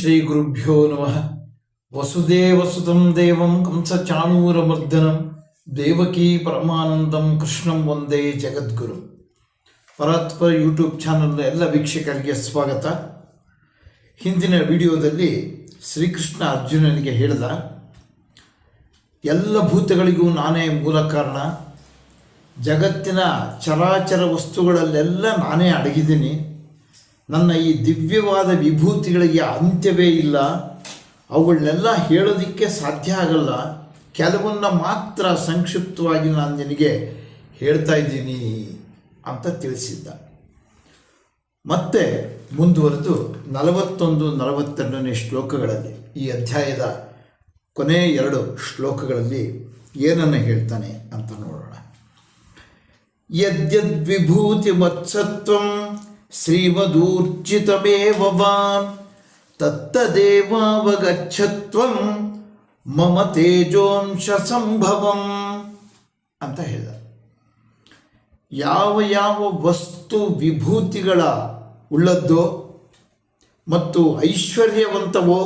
ಶ್ರೀ ಗುರುಭ್ಯೋ ನಮಃ. ವಸುದೇವಸುತಂ ದೇವಂ ಕಂಸಚಾಣೂರಮರ್ದನಂ ದೇವಕೀ ಪರಮಾನಂದಂ ಕೃಷ್ಣಂ ವಂದೇ ಜಗದ್ಗುರು. ಪರಾತ್ಪರ ಯೂಟ್ಯೂಬ್ ಚಾನಲ್ನ ಎಲ್ಲ ವೀಕ್ಷಕರಿಗೆ ಸ್ವಾಗತ. ಹಿಂದಿನ ವಿಡಿಯೋದಲ್ಲಿ ಶ್ರೀಕೃಷ್ಣ ಅರ್ಜುನನಿಗೆ ಹೇಳಿದ ಎಲ್ಲ ಭೂತಗಳಿಗೂ ನಾನೇ ಮೂಲ ಕಾರಣ, ಜಗತ್ತಿನ ಚರಾಚರ ವಸ್ತುಗಳಲ್ಲೆಲ್ಲ ನಾನೇ ಅಡಗಿದ್ದೀನಿ, ನನ್ನ ಈ ದಿವ್ಯವಾದ ವಿಭೂತಿಗಳಿಗೆ ಅಂತ್ಯವೇ ಇಲ್ಲ, ಅವುಗಳನ್ನೆಲ್ಲ ಹೇಳೋದಕ್ಕೆ ಸಾಧ್ಯ ಆಗಲ್ಲ, ಕೆಲವನ್ನ ಮಾತ್ರ ಸಂಕ್ಷಿಪ್ತವಾಗಿ ನಾನು ನಿನಗೆ ಹೇಳ್ತಾ ಇದ್ದೀನಿ ಅಂತ ತಿಳಿಸಿದ್ದ. ಮತ್ತೆ ಮುಂದುವರೆದು 41-42ನೇ ಶ್ಲೋಕಗಳಲ್ಲಿ, ಈ ಅಧ್ಯಾಯದ ಕೊನೆ 2 ಶ್ಲೋಕಗಳಲ್ಲಿ ಏನನ್ನು ಹೇಳ್ತಾನೆ ಅಂತ ನೋಡೋಣ. ಯದ್ಯದ್ವಿಭೂತಿ ಮತ್ಸತ್ವಂ ಶ್ರೀಮದೂರ್ಜಿತಮೇವ ವಾ ತತ್ತದೇವಾವಗಚ್ಚತ್ವಂ ಮಮ ತೇಜೋಂಶ ಸಂಭವಂ ಅಂತ ಹೇಳಿದ. ಯಾವ ಯಾವ ವಸ್ತು ವಿಭೂತಿಗಳ ಉಳ್ಳದ್ದೋ ಮತ್ತು ಐಶ್ವರ್ಯವಂತವೋ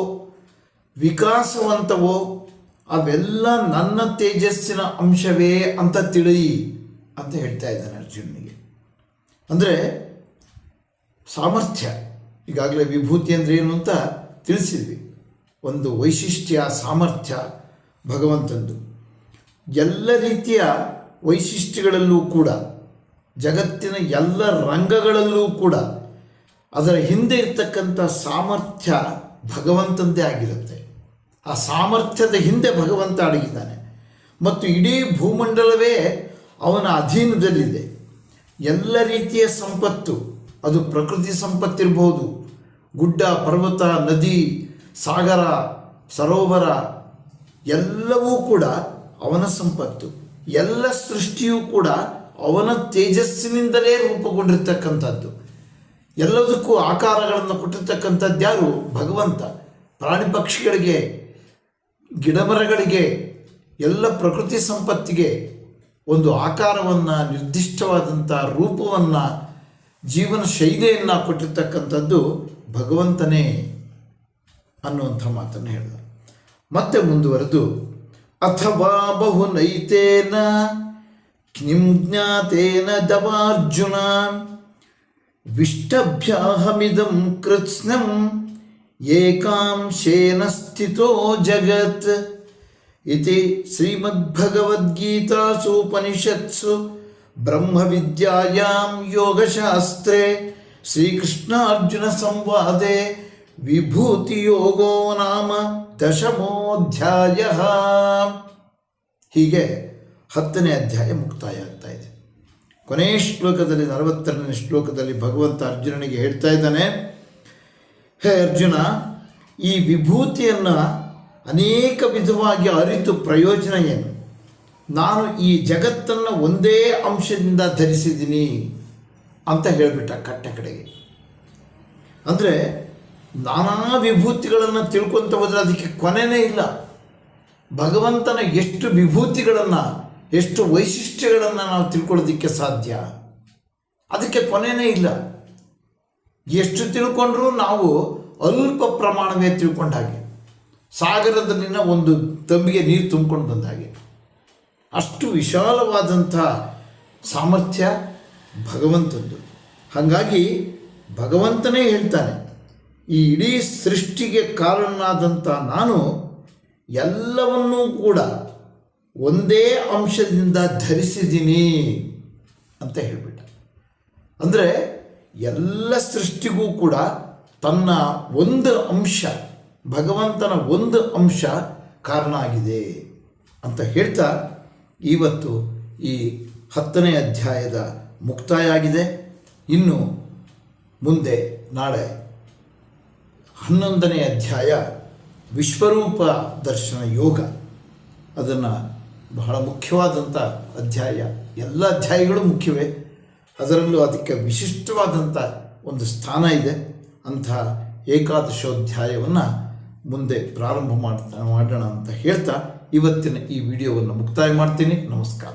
ವಿಕಾಸವಂತವೋ ಅವೆಲ್ಲ ನನ್ನ ತೇಜಸ್ಸಿನ ಅಂಶವೇ ಅಂತ ತಿಳಿ ಅಂತ ಹೇಳ್ತಾ ಇದ್ದಾನೆ ಅರ್ಜುನನಿಗೆ. ಅಂದರೆ ಸಾಮರ್ಥ್ಯ, ಈಗಾಗಲೇ ವಿಭೂತಿ ಅಂದರೆ ಏನು ಅಂತ ತಿಳಿಸಿದ್ವಿ. ಒಂದು ವೈಶಿಷ್ಟ್ಯ, ಸಾಮರ್ಥ್ಯ ಭಗವಂತಂದು. ಎಲ್ಲ ರೀತಿಯ ವೈಶಿಷ್ಟ್ಯಗಳಲ್ಲೂ ಕೂಡ, ಜಗತ್ತಿನ ಎಲ್ಲ ರಂಗಗಳಲ್ಲೂ ಕೂಡ ಅದರ ಹಿಂದೆ ಇರ್ತಕ್ಕಂಥ ಸಾಮರ್ಥ್ಯ ಭಗವಂತಂದೇ ಆಗಿರುತ್ತೆ. ಆ ಸಾಮರ್ಥ್ಯದ ಹಿಂದೆ ಭಗವಂತ ಅಡಗಿದ್ದಾನೆ ಮತ್ತು ಇಡೀ ಭೂಮಂಡಲವೇ ಅವನ ಅಧೀನದಲ್ಲಿದೆ. ಎಲ್ಲ ರೀತಿಯ ಸಂಪತ್ತು, ಅದು ಪ್ರಕೃತಿ ಸಂಪತ್ತಿರ್ಬೋದು, ಗುಡ್ಡ, ಪರ್ವತ, ನದಿ, ಸಾಗರ, ಸರೋವರ ಎಲ್ಲವೂ ಕೂಡ ಅವನ ಸಂಪತ್ತು. ಎಲ್ಲ ಸೃಷ್ಟಿಯೂ ಕೂಡ ಅವನ ತೇಜಸ್ಸಿನಿಂದಲೇ ರೂಪುಗೊಂಡಿರ್ತಕ್ಕಂಥದ್ದು. ಎಲ್ಲದಕ್ಕೂ ಆಕಾರಗಳನ್ನು ಕೊಟ್ಟಿರ್ತಕ್ಕಂಥದ್ದು ಯಾರು? ಭಗವಂತ. ಪ್ರಾಣಿ ಪಕ್ಷಿಗಳಿಗೆ, ಗಿಡಮರಗಳಿಗೆ, ಎಲ್ಲ ಪ್ರಕೃತಿ ಸಂಪತ್ತಿಗೆ ಒಂದು ಆಕಾರವನ್ನು, ನಿರ್ದಿಷ್ಟವಾದಂಥ ರೂಪವನ್ನು, ಜೀವನ ಶೈಲಿಯನ್ನು ಕೊಟ್ಟಿರ್ತಕ್ಕಂಥದ್ದು ಭಗವಂತನೇ ಅನ್ನುವಂಥ ಮಾತನ್ನು ಹೇಳಿದ. ಮತ್ತೆ ಮುಂದುವರೆದು ಅಥವಾ ಬಹುನೈತೇನ ಜ್ಞಾತೇನ ದವಾರ್ಜುನ ವಿಷ್ಟಭ್ಯಾಹಮಿದಂ ಕೃತ್ಸ್ನಂ ಏಕಾಂಶೇನ ಸ್ಥಿತೋ ಜಗತ್ ಇತಿ ಶ್ರೀಮದ್ಭಗವದ್ಗೀತಾಸು ಉಪನಿಷತ್ಸು ಬ್ರಹ್ಮವಿದ್ಯಾಯಾಂ ಯೋಗಶಾಸ್ತ್ರೇ ಶ್ರೀಕೃಷ್ಣಾರ್ಜುನ ಸಂವಾದೆ ವಿಭೂತಿ ಯೋಗೋ ನಾಮ 10ಮೋಧ್ಯಾಯ. ಹೀಗೆ 10ನೇ ಅಧ್ಯಾಯ ಮುಕ್ತಾಯ ಆಗ್ತಾ ಇದೆ. ಕೊನೆಯ ಶ್ಲೋಕದಲ್ಲಿ, 42ನೇ ಶ್ಲೋಕದಲ್ಲಿ ಭಗವಂತ ಅರ್ಜುನನಿಗೆ ಹೇಳ್ತಾ ಇದ್ದಾನೆ, ಹೇ ಅರ್ಜುನ, ಈ ವಿಭೂತಿಯನ್ನು ಅನೇಕ ವಿಧವಾಗಿ ಅರಿತು ಪ್ರಯೋಜನ ಏನು? ನಾನು ಈ ಜಗತ್ತನ್ನು ಒಂದೇ ಅಂಶದಿಂದ ಧರಿಸಿದ್ದೀನಿ ಅಂತ ಹೇಳಿಬಿಟ್ಟ ಕಟ್ಟ ಕಡೆಗೆ. ಅಂದರೆ ನಾನಾ ವಿಭೂತಿಗಳನ್ನು ತಿಳ್ಕೊತ ಹೋದರೆ ಅದಕ್ಕೆ ಕೊನೆಯೇ ಇಲ್ಲ. ಭಗವಂತನ ಎಷ್ಟು ವಿಭೂತಿಗಳನ್ನು, ಎಷ್ಟು ವೈಶಿಷ್ಟ್ಯಗಳನ್ನು ನಾವು ತಿಳ್ಕೊಳ್ಳೋದಕ್ಕೆ ಸಾಧ್ಯ, ಅದಕ್ಕೆ ಕೊನೆಯೇ ಇಲ್ಲ. ಎಷ್ಟು ತಿಳ್ಕೊಂಡ್ರೂ ನಾವು ಅಲ್ಪ ಪ್ರಮಾಣವೇ ತಿಳ್ಕೊಂಡ ಹಾಗೆ, ಸಾಗರದಲ್ಲಿನ ಒಂದು ತಂಬಿಗೆ ನೀರು ತುಂಬಿಕೊಂಡು ಬಂದ ಹಾಗೆ. ಅಷ್ಟು ವಿಶಾಲವಾದಂಥ ಸಾಮರ್ಥ್ಯ ಭಗವಂತದ್ದು. ಹಾಗಾಗಿ ಭಗವಂತನೇ ಹೇಳ್ತಾನೆ, ಈ ಇಡೀ ಸೃಷ್ಟಿಗೆ ಕಾರಣನಾದಂಥ ನಾನು ಎಲ್ಲವನ್ನೂ ಕೂಡ ಒಂದೇ ಅಂಶದಿಂದ ಧರಿಸಿದ್ದೀನಿ ಅಂತ ಹೇಳಿಬಿಟ್ಟ. ಅಂದರೆ ಎಲ್ಲ ಸೃಷ್ಟಿಗೂ ಕೂಡ ತನ್ನ ಒಂದು ಅಂಶ, ಭಗವಂತನ ಒಂದು ಅಂಶ ಕಾರಣ ಆಗಿದೆ ಅಂತ ಹೇಳ್ತಾ ಇವತ್ತು ಈ 10ನೇ ಅಧ್ಯಾಯದ ಮುಕ್ತಾಯ ಆಗಿದೆ. ಇನ್ನು ಮುಂದೆ ನಾಳೆ 11ನೇ ಅಧ್ಯಾಯ ವಿಶ್ವರೂಪ ದರ್ಶನ ಯೋಗ. ಅದನ್ನು ಬಹಳ ಮುಖ್ಯವಾದಂಥ ಅಧ್ಯಾಯ. ಎಲ್ಲ ಅಧ್ಯಾಯಗಳು ಮುಖ್ಯವೇ, ಅದರಲ್ಲೂ ಅದಕ್ಕೆ ವಿಶಿಷ್ಟವಾದಂಥ ಒಂದು ಸ್ಥಾನ ಇದೆ. ಅಂಥ ಏಕಾದಶೋಧ್ಯಾಯವನ್ನು ಮುಂದೆ ಪ್ರಾರಂಭ ಮಾಡೋಣ ಅಂತ ಹೇಳ್ತಾ ಇವತ್ತಿನ ಈ ವಿಡಿಯೋವನ್ನು ಮುಕ್ತಾಯ ಮಾಡ್ತೀನಿ. ನಮಸ್ಕಾರ.